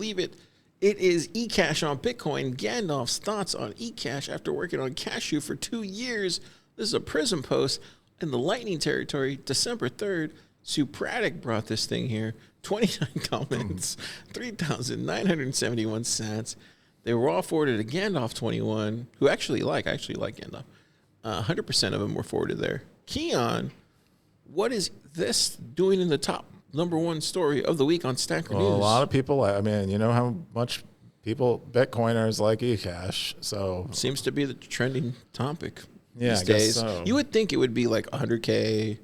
believe it. It is eCash on Bitcoin. Gandalf's thoughts on eCash after working on Cashew for 2 years. This is a Prism post in the Lightning territory, December 3rd. Supratic brought this thing here. 29 comments, 3,971 sats. They were all forwarded to Gandalf 21, who I actually like Gandalf. 100% of them were forwarded there. Keyan, what is this doing in the top #1 story of the week on Stacker.News? Well, a lot of people, I mean, you know how much Bitcoiners like eCash, so. Seems to be the trending topic these I days. guess so. You would think it would be like 100K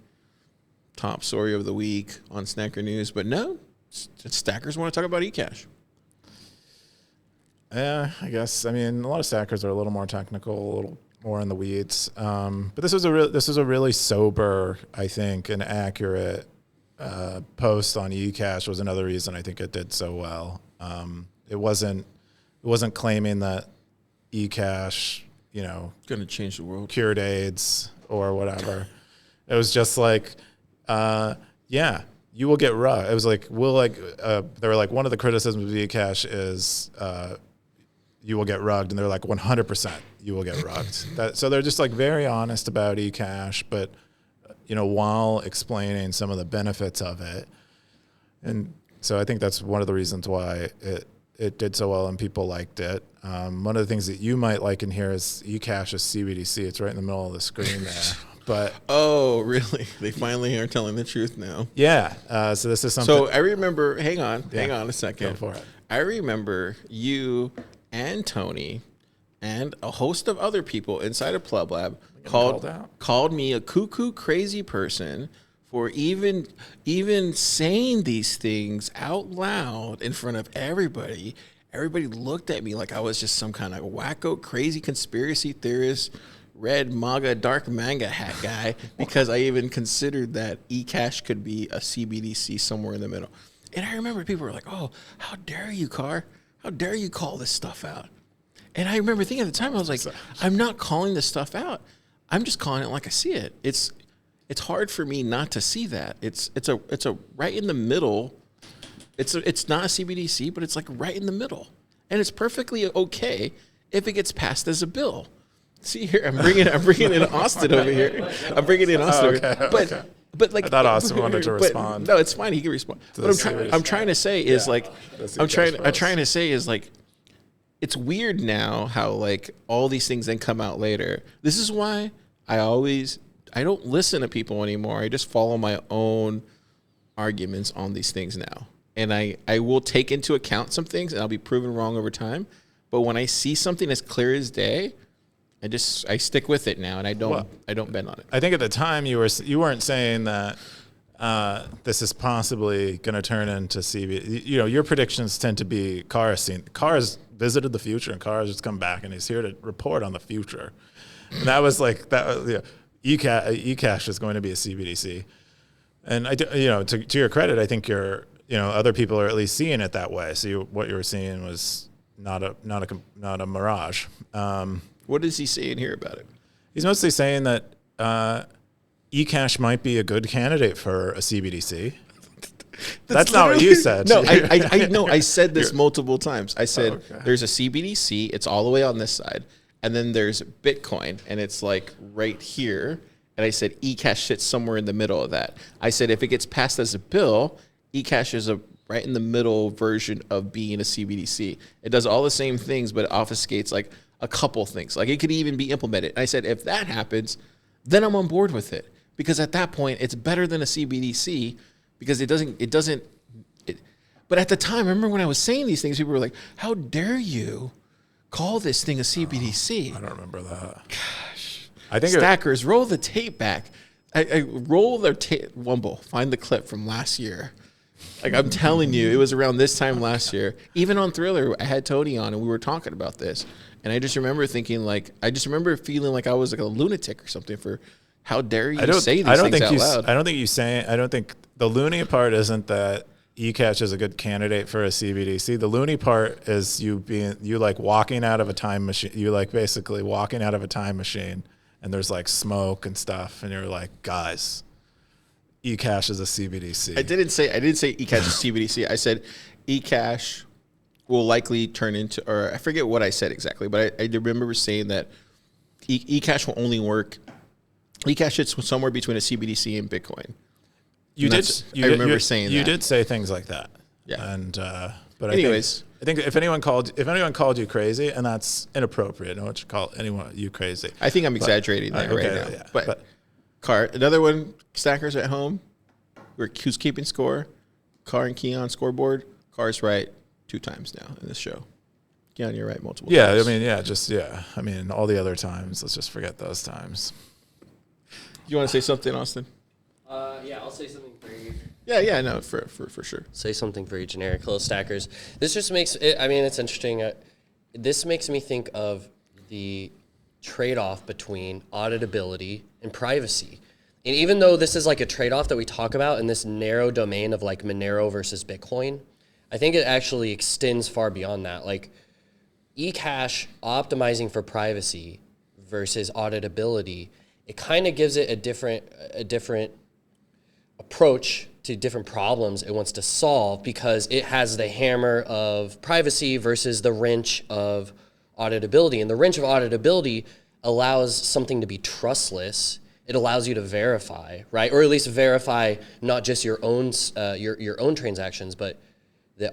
top story of the week on Stacker.News, but no, stackers want to talk about eCash. Yeah, I guess. I mean, a lot of stackers are a little more technical, a little more in the weeds. But this was a really sober, I think, and accurate post on eCash. Was another reason I think it did so well. It wasn't claiming that eCash, Going to change the world, cured AIDS or whatever. It was just like, yeah, you will get rugged. It was like, they were like, one of the criticisms of eCash is you will get rugged, and they're like 100% you will get rugged. So they're just like very honest about eCash, but while explaining some of the benefits of it. And so I think that's one of the reasons why it did so well and people liked it. One of the things that you might like in here is eCash is CBDC. It's right in the middle of the screen there. But oh, really? They finally are telling the truth now. Yeah. So this is something. So I remember. Hang on a second. Go for it. I remember you and Tony and a host of other people inside of Pleb Lab called me a cuckoo crazy person for even saying these things out loud in front of everybody. Everybody looked at me like I was just some kind of wacko crazy conspiracy theorist, red MAGA dark manga hat guy, because I even considered that eCash could be a CBDC somewhere in the middle. And I remember people were like, "Oh, how dare you, Car? How dare you call this stuff out?" And I remember thinking at the time, I was like, I'm not calling this stuff out. I'm just calling it like I see it. It's hard for me not to see that. It's a right in the middle. It's not a CBDC, but it's like right in the middle. And it's perfectly okay if it gets passed as a bill. See here, I'm bringing in Austin over here. I'm bringing in Austin. Okay. But like, I thought Austin wanted to respond. No, it's fine. He can respond. What I'm trying to say is it's weird now how like all these things then come out later. This is why I don't listen to people anymore. I just follow my own arguments on these things now. And I will take into account some things and I'll be proven wrong over time. But when I see something as clear as day, I stick with it now, and I don't bend on it. I think at the time you weren't saying that this is possibly going to turn into CB. Your predictions tend to be Car has visited the future, and Car has just come back, and he's here to report on the future. And that was like that. eCash is going to be a CBDC, and to your credit, I think other people are at least seeing it that way. So what you were seeing was not a mirage. What is he saying here about it? He's mostly saying that eCash might be a good candidate for a CBDC. That's not what you said. No, I know. I said this multiple times. I said there's a CBDC. It's all the way on this side. And then there's Bitcoin, and it's like right here. And I said eCash sits somewhere in the middle of that. I said if it gets passed as a bill, eCash is a right in the middle version of being a CBDC. It does all the same things, but it obfuscates like a couple things. Like it could even be implemented. And I said, if that happens, then I'm on board with it. Because at that point, it's better than a CBDC because it doesn't. But at the time, remember when I was saying these things, people were like, how dare you call this thing a CBDC? I don't remember that. Gosh. I think Stackers, roll the tape back. I roll their tape. Wumble, find the clip from last year. Like I'm telling you, it was around this time last year. Even on Thriller, I had Tony on and we were talking about this. And I just remember thinking I remember feeling like I was like a lunatic or something for how dare you say these things out loud. I don't think the loony part isn't that eCash is a good candidate for a CBDC. The loony part is you like walking out of a time machine. You like basically walking out of a time machine and there's like smoke and stuff. And you're like, guys, eCash is a CBDC. I didn't say eCash is CBDC. I said eCash will likely turn into, or I forget what I said exactly, but I remember saying that eCash will only work. eCash sits somewhere between a CBDC and Bitcoin. I remember saying that. You did say things like that. Yeah. And but anyways, I think if anyone called you crazy, and that's inappropriate, I don't want you to call anyone you crazy. I think I'm exaggerating that right now. Yeah, but Car, another one, stackers at home, who's keeping score? Car and Keyan scoreboard. Car's right 2 times now in this show. Keyan, you're right multiple times. I mean, all the other times, let's just forget those times. You want to say something, Austin? Yeah, I'll say something very... Yeah, no, for sure. Say something very generic. Hello, stackers. This just makes it... I mean, it's interesting. This makes me think of the trade-off between auditability and privacy. And even though this is like a trade-off that we talk about in this narrow domain of like Monero versus Bitcoin, I think it actually extends far beyond that. Like eCash optimizing for privacy versus auditability, it kind of gives it a different approach to different problems it wants to solve, because it has the hammer of privacy versus the wrench of auditability. And the wrench of auditability allows something to be trustless. It allows you to verify, right? Or at least verify not just your own transactions, but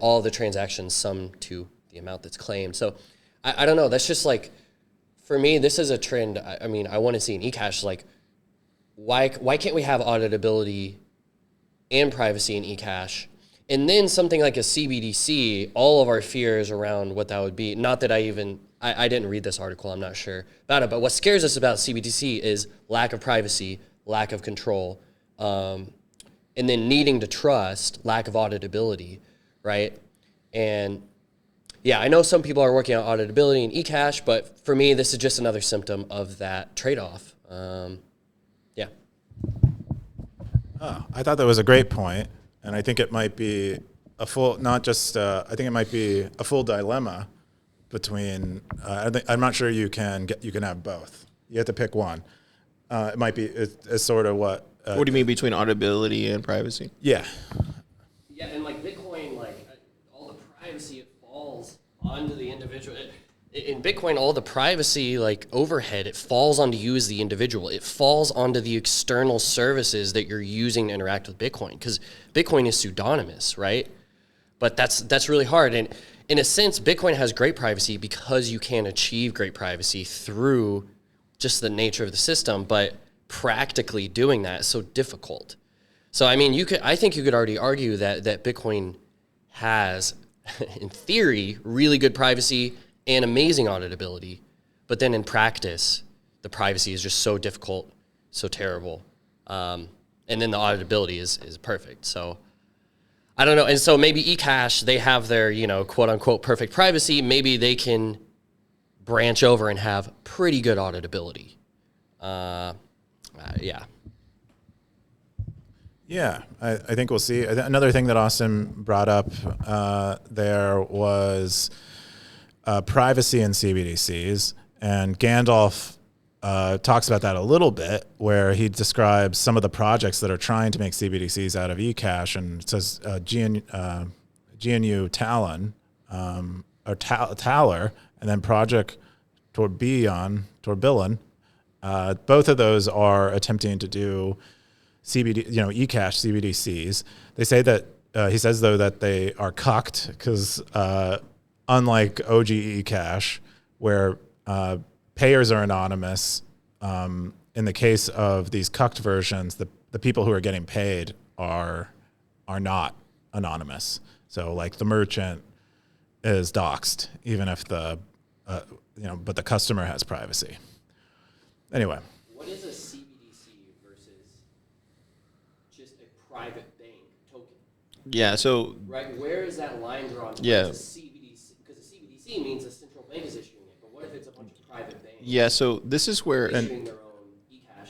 all the transactions sum to the amount that's claimed. So I don't know. That's just like, for me, this is a trend. I mean, I want to see in eCash, like, why can't we have auditability and privacy in eCash? And then something like a CBDC, all of our fears around what that would be. Not that I didn't read this article, I'm not sure about it, but what scares us about CBDC is lack of privacy, lack of control, and then needing to trust, lack of auditability, right? And yeah, I know some people are working on auditability in eCash, but for me, this is just another symptom of that trade-off. Yeah. Oh, I thought that was a great point, and I think it might be a full, not just, I think it might be a full dilemma between, I'm not sure you can have both. You have to pick one. It might be, it's sort of what. What do you mean between auditability and privacy? Yeah. Yeah, and like Bitcoin, like all the privacy, it falls onto the individual. In Bitcoin, all the privacy, like overhead, it falls onto you as the individual. It falls onto the external services that you're using to interact with Bitcoin, because Bitcoin is pseudonymous, right? But that's really hard. And in a sense, Bitcoin has great privacy because you can achieve great privacy through just the nature of the system, but practically doing that is so difficult. So, I mean, I think you could already argue that Bitcoin has, in theory, really good privacy and amazing auditability, but then in practice, the privacy is just so difficult, so terrible. And then the auditability is perfect. So I don't know. And so maybe eCash, they have their, quote unquote, perfect privacy. Maybe they can branch over and have pretty good auditability. Yeah. Yeah, I think we'll see. Another thing that Austin brought up there was privacy in CBDCs, and Gandalf talks about that a little bit, where he describes some of the projects that are trying to make CBDCs out of eCash, and it says GNU Talon, or Taler, and then Project Tourbillon. Both of those are attempting to do eCash CBDCs. They say that he says though that they are cucked because unlike OG eCash, where payers are anonymous, in the case of these cucked versions, the people who are getting paid are not anonymous. So like the merchant is doxxed, even if but the customer has privacy. Anyway. What is a CBDC versus just a private bank token? Yeah, so... Right, where is that line drawn? Yeah. Because a CBDC means a central bank is issuing it, but what if it's a bunch of private banks? Yeah, so this is where... issuing their own eCash?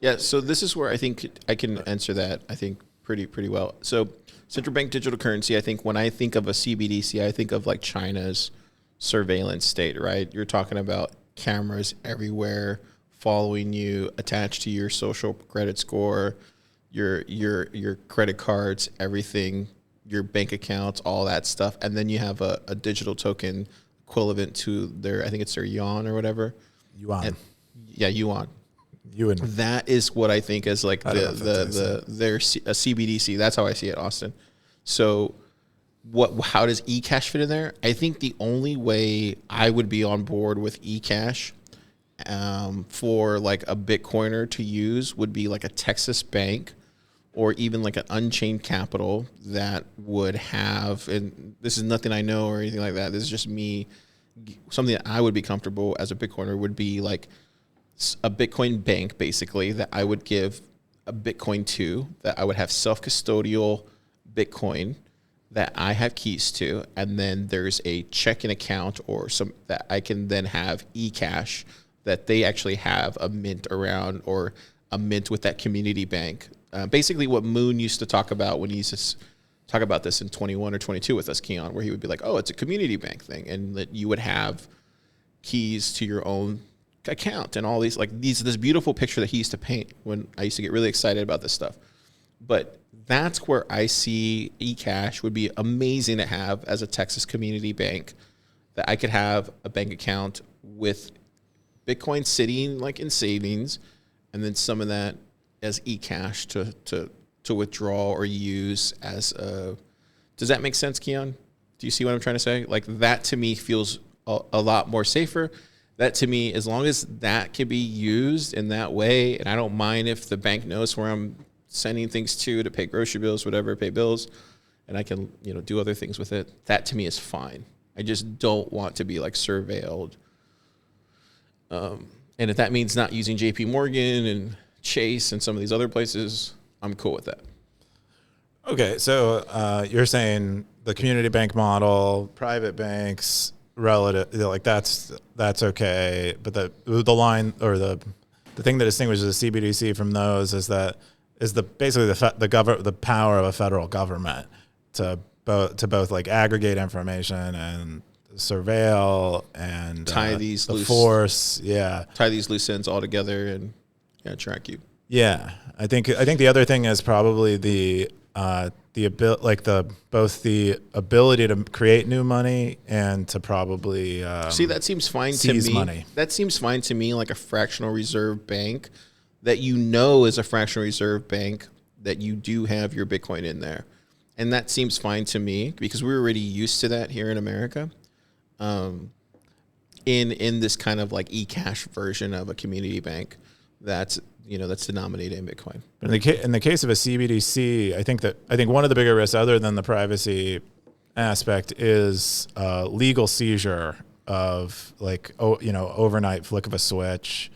Yeah, so this is where I think I can answer that, I think, pretty well. So central bank digital currency, I think when I think of a CBDC, I think of like China's surveillance state, right? You're talking about cameras everywhere following you, attached to your social credit score, your credit cards, everything your bank accounts, all that stuff, and then you have a digital token equivalent to their, I think it's their yuan or whatever. Yuan. Yuan. Yuan. That is what I think is like their a CBDC. That's how I see it, Austin. So how does eCash fit in there? I think the only way I would be on board with eCash for like a Bitcoiner to use would be like a Texas bank or even like an Unchained Capital that would have, and this is nothing I know or anything like that, this is just me, something that I would be comfortable as a Bitcoiner would be like a Bitcoin bank, basically, that I would give a Bitcoin to, that I would have self-custodial Bitcoin that I have keys to, and then there's a checking account or some that I can then have eCash that they actually have a mint around, or a mint with that community bank. Basically what Moon used to talk about when he used to talk about this in 21 or 22 with us, Keyan, where he would be like, oh, it's a community bank thing, and that you would have keys to your own account and all these, like this beautiful picture that he used to paint when I used to get really excited about this stuff. But that's where I see eCash would be amazing to have as a Texas community bank, that I could have a bank account with Bitcoin sitting like in savings, and then some of that as eCash to withdraw or use as a. Does that make sense, Keyan? Do you see what I'm trying to say? Like that to me feels a lot more safer. That to me, as long as that can be used in that way, and I don't mind if the bank knows where I'm sending things to pay grocery bills, whatever, pay bills, and I can, do other things with it. That to me is fine. I just don't want to be like surveilled. And if that means not using JP Morgan and Chase and some of these other places, I'm cool with that. Okay, so you're saying the community bank model, private banks, relative, like that's okay, but the line or the thing that distinguishes the CBDC from those is basically the power of a federal government to both like aggregate information and surveil and tie these the loose force, tie these loose ends all together and track you. Yeah, I think the other thing is probably the ability to create new money and to probably see, that seems fine to me. Money. That seems fine to me, like a fractional reserve bank that is a fractional reserve bank that you do have your Bitcoin in there, and that seems fine to me because we're already used to that here in America. In this kind of like eCash version of a community bank that's denominated in Bitcoin. But in the case of a CBDC, I think one of the bigger risks, other than the privacy aspect, is legal seizure of like overnight flick of a switch,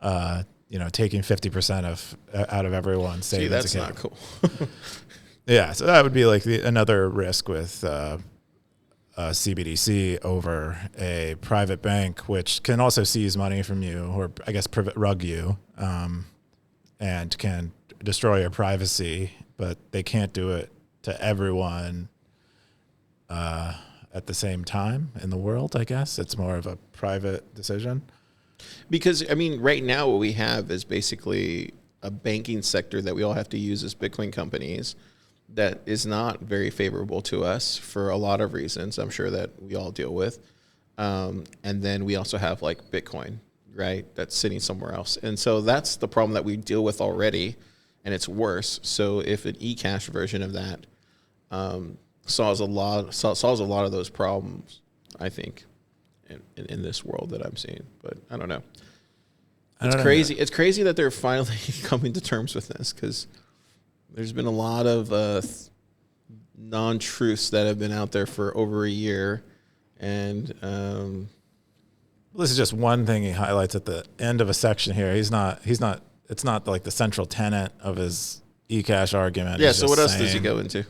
taking 50% out of everyone's savings. See, that's account. not cool. Yeah, so that would be like another risk with CBDC over a private bank, which can also seize money from you, or I guess rug you, and can destroy your privacy, but they can't do it to everyone at the same time in the world. I guess it's more of a private decision. Because, right now what we have is basically a banking sector that we all have to use as Bitcoin companies that is not very favorable to us for a lot of reasons, I'm sure, that we all deal with. And then we also have like Bitcoin, right, that's sitting somewhere else. And so that's the problem that we deal with already, and it's worse. So if an eCash version of that solves a lot of those problems, I think, in this world that I'm seeing. But I don't know. It's crazy. It's crazy that they're finally coming to terms with this, because there's been a lot of non-truths that have been out there for over a year. And this is just one thing he highlights at the end of a section here. It's not like the central tenet of his eCash argument. Yeah. So what else does he go into?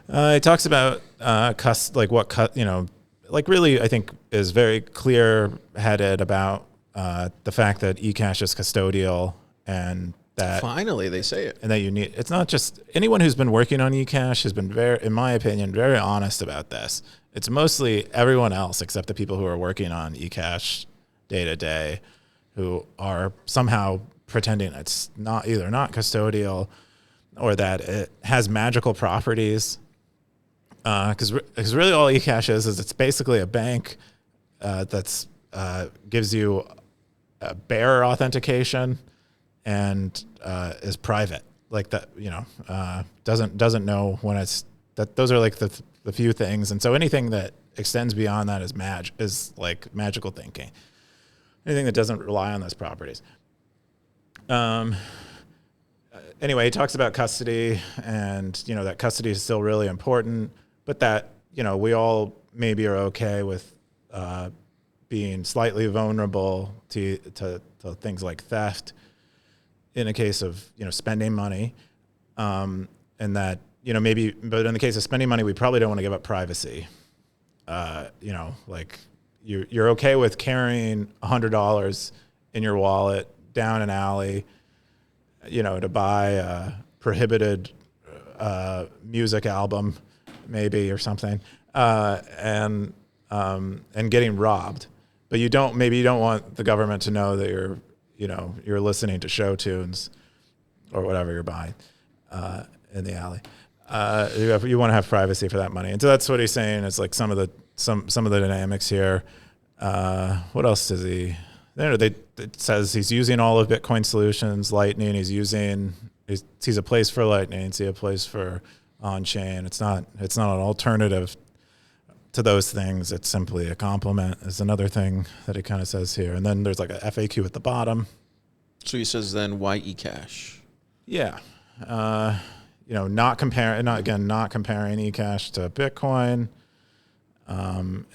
He talks about really, I think, is very clear-headed about the fact that eCash is custodial, and that finally they say it, and that it's not just anyone who's been working on eCash has been in my opinion, very honest about this. It's mostly everyone else except the people who are working on eCash day to day, who are somehow pretending it's not custodial, or that it has magical properties because really all eCash is it's basically a bank that's gives you a bearer authentication and is private, like that. Doesn't know when it's that. Those are like the few things, and so anything that extends beyond that is like magical thinking. Anything that doesn't rely on those properties. Anyway, he talks about custody, and that custody is still really important, but that we all maybe are okay with being slightly vulnerable to things like theft in a case of spending money, and that maybe, but in the case of spending money, we probably don't want to give up privacy. Like you're okay with carrying $100 in your wallet down an alley, to buy a prohibited music album, maybe, or something, and getting robbed. But you don't want the government to know that you're listening to show tunes or whatever you're buying in the alley. You want to have privacy for that money, and so that's what he's saying. Is like some of the dynamics here. What else does he? It says he's using all of Bitcoin solutions, Lightning. He sees a place for Lightning, see a place for on-chain. It's not an alternative to those things. It's simply a complement. Is another thing that he kind of says here. And then there's like a FAQ at the bottom. So he says then why eCash? Yeah. Not comparing eCash to Bitcoin. And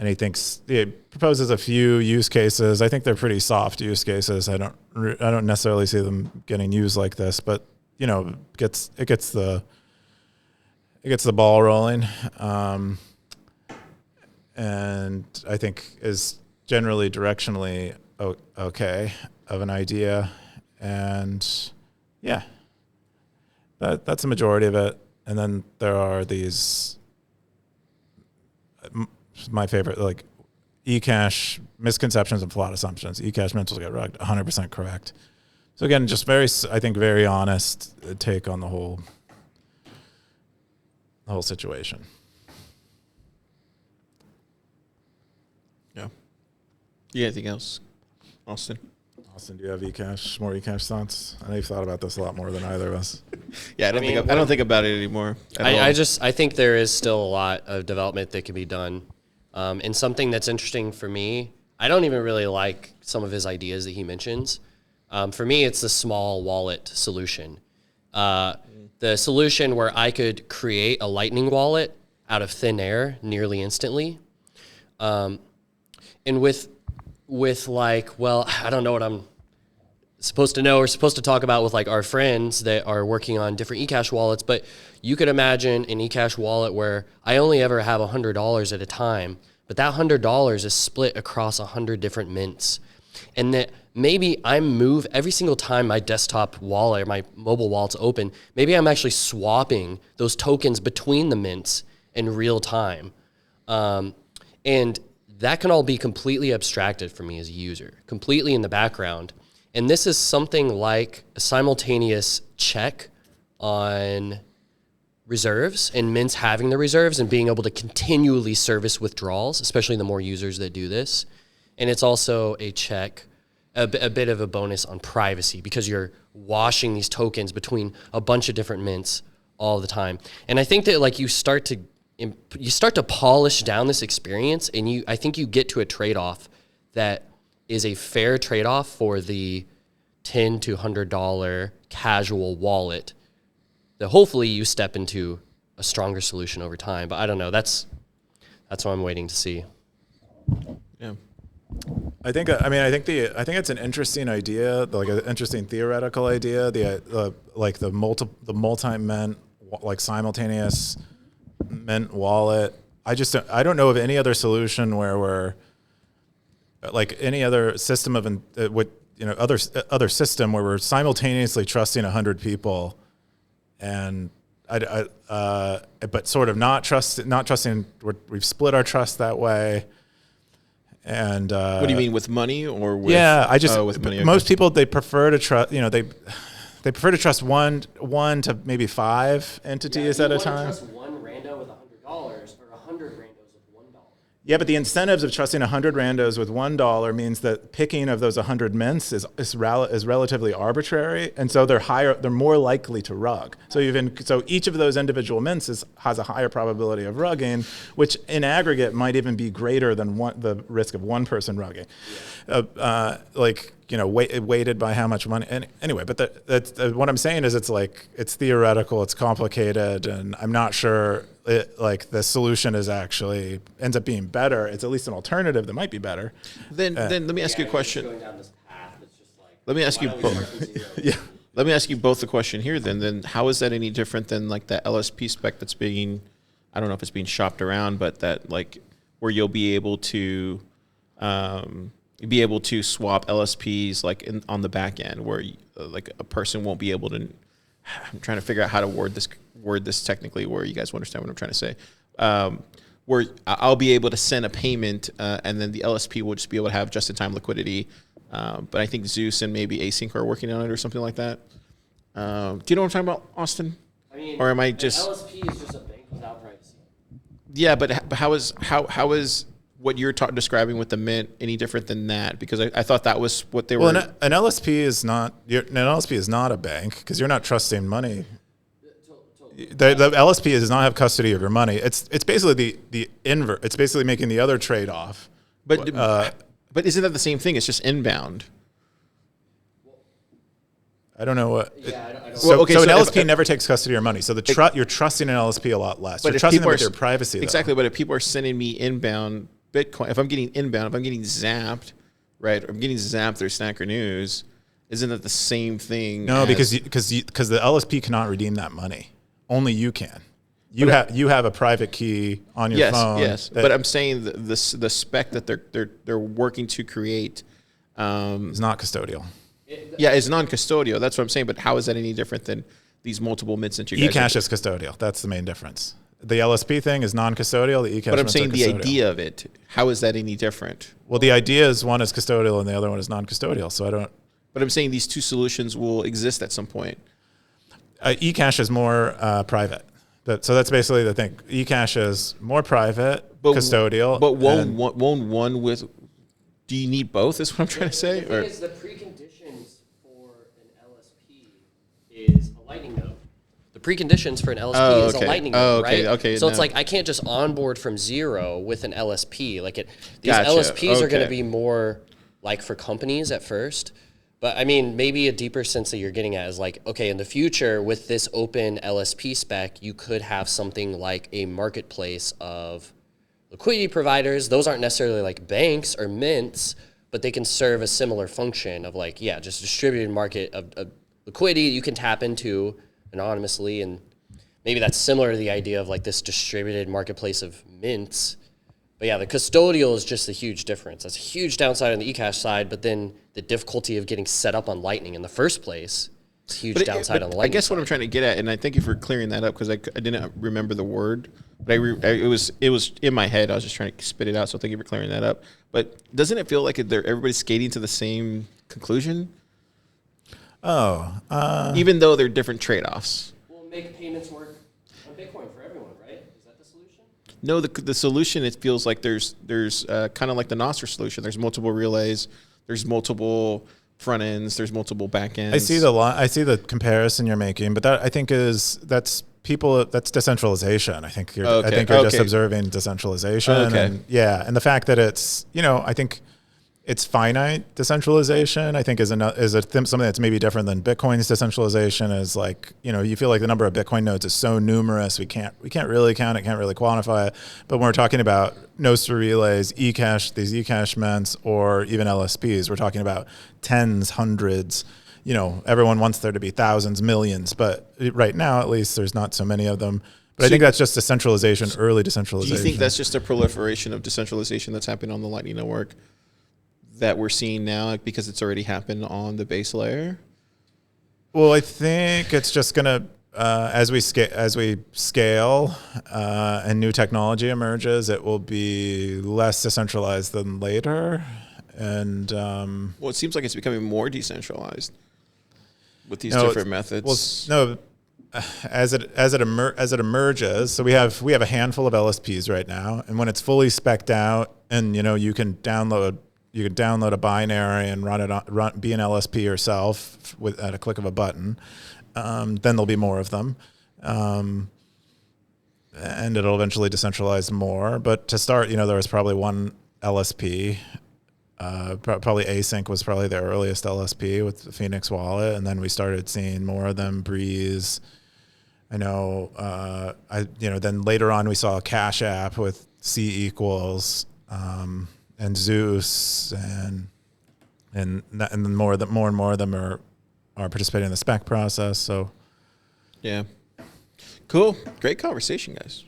he proposes a few use cases. I think they're pretty soft use cases. I don't necessarily see them getting used like this, but it gets the ball rolling. And I think is generally directionally okay of an idea. And yeah, that's a majority of it. And then there are these, my favorite, like eCash misconceptions and flawed assumptions. eCash mentals get rugged, 100% correct. So again, just very honest take on the whole situation. Yeah. You got anything else, Austin? Austin, do you have more eCash thoughts? I know you've thought about this a lot more than either of us. Yeah, I don't think about it anymore. I think there is still a lot of development that can be done. And something that's interesting for me, I don't even really like some of his ideas that he mentions. For me, it's the small wallet solution. The solution where I could create a Lightning wallet out of thin air nearly instantly. And with like, well, I don't know what I'm supposed to know or supposed to talk about with like our friends that are working on different eCash wallets, but you could imagine an eCash wallet where I only ever have $100 at a time, but that $100 is split across 100 different mints. And that maybe I move every single time my desktop wallet or my mobile wallet's open, maybe I'm actually swapping those tokens between the mints in real time. And that can all be completely abstracted for me as a user, completely in the background. And this is something like a simultaneous check on reserves and mints having the reserves and being able to continually service withdrawals, especially the more users that do this. And it's also a check, a bit of a bonus on privacy because you're washing these tokens between a bunch of different mints all the time. And I think that like you start to polish down this experience, and I think you get to a trade-off that is a fair trade-off for the $10 to $100 casual wallet that hopefully you step into a stronger solution over time. But I don't know. That's what I'm waiting to see. Yeah. I think it's an interesting idea, like an interesting theoretical idea. The multi-mint, like simultaneous mint wallet. I don't know of any other solution where we're like any other system other system where we're simultaneously trusting 100 people, and but sort of not trusting. We've split our trust that way. And what do you mean, with money or with? Yeah, with money. Okay. Most people, they prefer to trust. They prefer to trust one to maybe 5 entities at a time. Trust one rando with $100 or Yeah, but the incentives of trusting 100 randos with $1 means that picking of those 100 mints is relatively arbitrary, and so they're more likely to rug. So each of those individual mints has a higher probability of rugging, which in aggregate might even be greater than the risk of one person rugging. Weighted by how much money. And anyway, but that's what I'm saying is it's theoretical, it's complicated, and I'm not sure the solution ends up being better. It's at least an alternative that might be better. Then let me ask you a question. Going down this path, it's just like, let me ask you both. Yeah. Let me ask you both the question here. Then how is that any different than like that LSP spec that's being, I don't know if it's being shopped around, but that like where you'll be able to swap LSPs like on the back end, where like a person won't be able to. I'm trying to figure out how to word this technically, where you guys will understand what I'm trying to say. Where I'll be able to send a payment, and then the LSP will just be able to have just-in-time liquidity. But I think Zeus and maybe Async are working on it or something like that. Do you know what I'm talking about, Austin? I mean, or am I just LSP is just a bank without privacy. Yeah, but how is what you're describing with the mint any different than that? Because I thought that was what they were. Well, an LSP is not a bank because you're not trusting money. The LSP does not have custody of your money. It's basically the invert. It's basically making the other trade off. But isn't that the same thing? It's just inbound. I don't know what. Yeah, I don't So an LSP never takes custody of your money. So you're trusting an LSP a lot less. You're trusting them with your privacy. Exactly. But if people are sending me inbound Bitcoin, if I'm getting zapped, right? Or I'm getting zapped through Stacker.News, isn't that the same thing? No, because the LSP cannot redeem that money. Only you can. You have a private key on your phone. Yes, but I'm saying the spec that they're working to create is not custodial. It's non-custodial. That's what I'm saying. But how is that any different than these multiple mints that you guys eCash is custodial. That's the main difference. The LSP thing is non-custodial. The eCash. But I'm saying the idea of it. How is that any different? Well, the idea is one is custodial and the other one is non-custodial. So I don't. But I'm saying these two solutions will exist at some point. eCash is more private. So that's basically the thing. eCash is more private, custodial. But won't one with? Do you need both? Is what I'm trying to say. The thing is, the preconditions for an LSP is a Lightning node. The preconditions for an LSP is a Lightning node, right? Okay. So it's like I can't just onboard from zero with an LSP. Like these Gotcha. LSPs are going to be more like for companies at first. But I mean, maybe a deeper sense that you're getting at is like, okay, in the future with this open LSP spec, you could have something like a marketplace of liquidity providers. Those aren't necessarily like banks or mints, but they can serve a similar function of like, just distributed market of liquidity you can tap into anonymously. And maybe that's similar to the idea of like this distributed marketplace of mints. But the custodial is just a huge difference. That's a huge downside on the eCash side, but then the difficulty of getting set up on Lightning in the first place is a huge downside on the Lightning I guess what I'm trying to get at, and I thank you for clearing that up because I didn't remember the word, but it was in my head. I was just trying to spit it out, so thank you for clearing that up. But doesn't it feel like everybody's skating to the same conclusion? Even though they're different trade-offs. We'll make payments work on Bitcoin for everyone, right? Is that the solution? No, the solution, it feels like there's kind of like the Nostr solution. There's multiple relays. There's multiple front ends. There's multiple back ends. I see the comparison you're making, but that I think that's decentralization. I think you're just observing decentralization. Okay. And the fact that it's I think it's finite decentralization. I think is something that's maybe different than Bitcoin's decentralization. Is like you feel like the number of Bitcoin nodes is so numerous we can't really count it, can't really quantify it. But when we're talking about Nostr relays, eCash, these eCash mints, or even LSPs, we're talking about tens, hundreds. Everyone wants there to be thousands, millions, but right now, at least, there's not so many of them. But I think that's just decentralization, early decentralization. Do you think that's just a proliferation of decentralization that's happening on the Lightning Network that we're seeing now because it's already happened on the base layer? Well, I think it's just going to, as we scale and new technology emerges, it will be less decentralized than later. And it seems like it's becoming more decentralized with these different methods. as it emerges, so we have a handful of LSPs right now, and when it's fully spec'd out, and you can download a binary and be an LSP yourself at a click of a button. Then there'll be more of them, and it'll eventually decentralize more. But to start, there was probably one LSP. Probably Async was probably the earliest LSP with the Phoenix wallet, and then we started seeing more of them. Breeze, I know. Then later on we saw a Cash App with C equals, and Zeus, and then more and more of them are participating in the spec process. So, yeah, cool, great conversation, guys.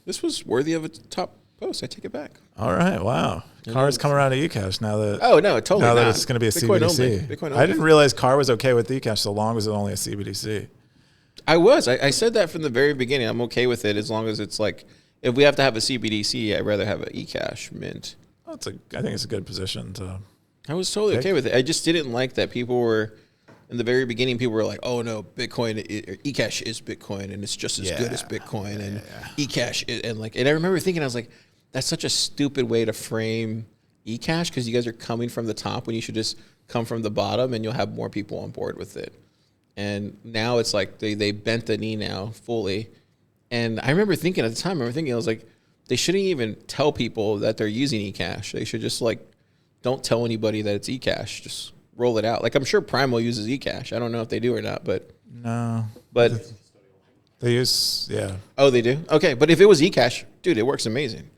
This was worthy of a top post. I take it back. All right, wow. Car's come around to eCash now that. Oh no, totally. Now not. that it's going to be a Bitcoin CBDC. only. Bitcoin only. I didn't realize Car was okay with eCash so long as it's only a CBDC. I said that from the very beginning. I'm okay with it as long as it's like, if we have to have a CBDC, I'd rather have an eCash mint. I think it's a good position to. I was totally okay with it. I just didn't like that people were, in the very beginning, people were like, oh no, Bitcoin, eCash is Bitcoin and it's just as good as Bitcoin and eCash. And I remember thinking, I was like, that's such a stupid way to frame eCash because you guys are coming from the top when you should just come from the bottom and you'll have more people on board with it. And now it's like they bent the knee now fully. And I remember thinking at the time, I was like, they shouldn't even tell people that they're using eCash. They should just don't tell anybody that it's eCash. Just roll it out. Like I'm sure Primal uses eCash. I don't know if they do or not, but no. But they use Oh, they do? Okay, but if it was eCash, dude, it works amazing.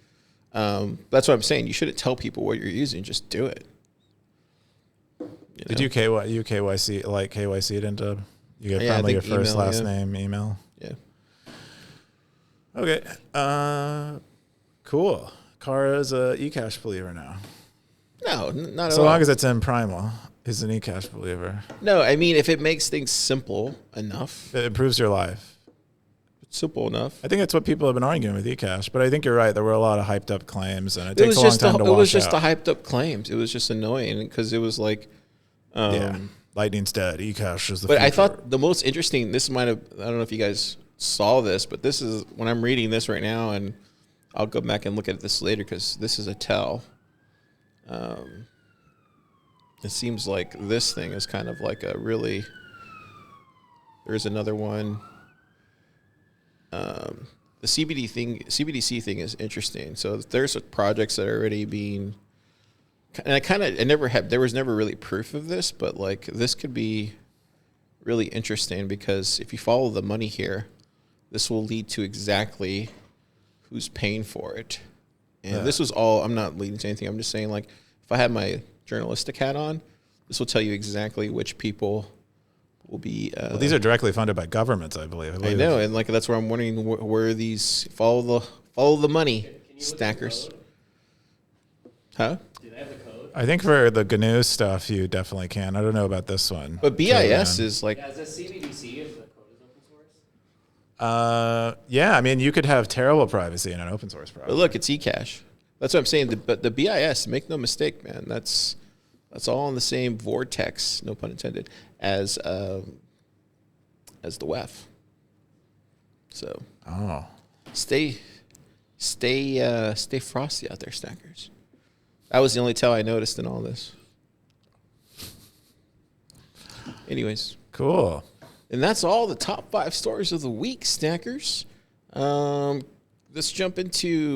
That's what I'm saying. You shouldn't tell people what you're using. Just do it. Did you KYC it into you get finally your first email, last name email? Yeah. Okay. Cool. Car is a eCash believer now. No, not at all. So long as it's in Primal, he's an eCash believer. No, I mean if it makes things simple enough. It improves your life. It's simple enough. I think that's what people have been arguing with eCash, but I think you're right. There were a lot of hyped up claims, and it takes a long time to wash out. It was just the hyped up claims. It was just annoying because it was like, Lightning's dead. eCash is the But future. I thought the most interesting. I don't know if you guys saw this, but this is when I'm reading this right now, and I'll go back and look at this later because this is a tell. It seems like this thing is kind of like a really. There's another one. The CBDC thing is interesting. So there's projects that are already being, and there was never really proof of this, but like this could be really interesting because if you follow the money here, this will lead to exactly who's paying for it. And this was all, I'm not leading to anything. I'm just saying, like, if I had my journalistic hat on, this will tell you exactly which people will be. Well, these are directly funded by governments, I believe. I know, and like that's where I'm wondering where these follow the money stackers. Huh? Do they have the code? I think for the GNU stuff, you definitely can. I don't know about this one. But BIS is like. Yeah, is this CBDC if the code is open source? Yeah, I mean, you could have terrible privacy in an open source project. But look, it's eCash. That's what I'm saying. But the BIS, make no mistake, man. That's all in the same vortex, no pun intended, as the WEF. So stay frosty out there, stackers. That was the only tell I noticed in all this. Anyways, cool. And that's all the top 5 stories of the week, stackers. Let's jump into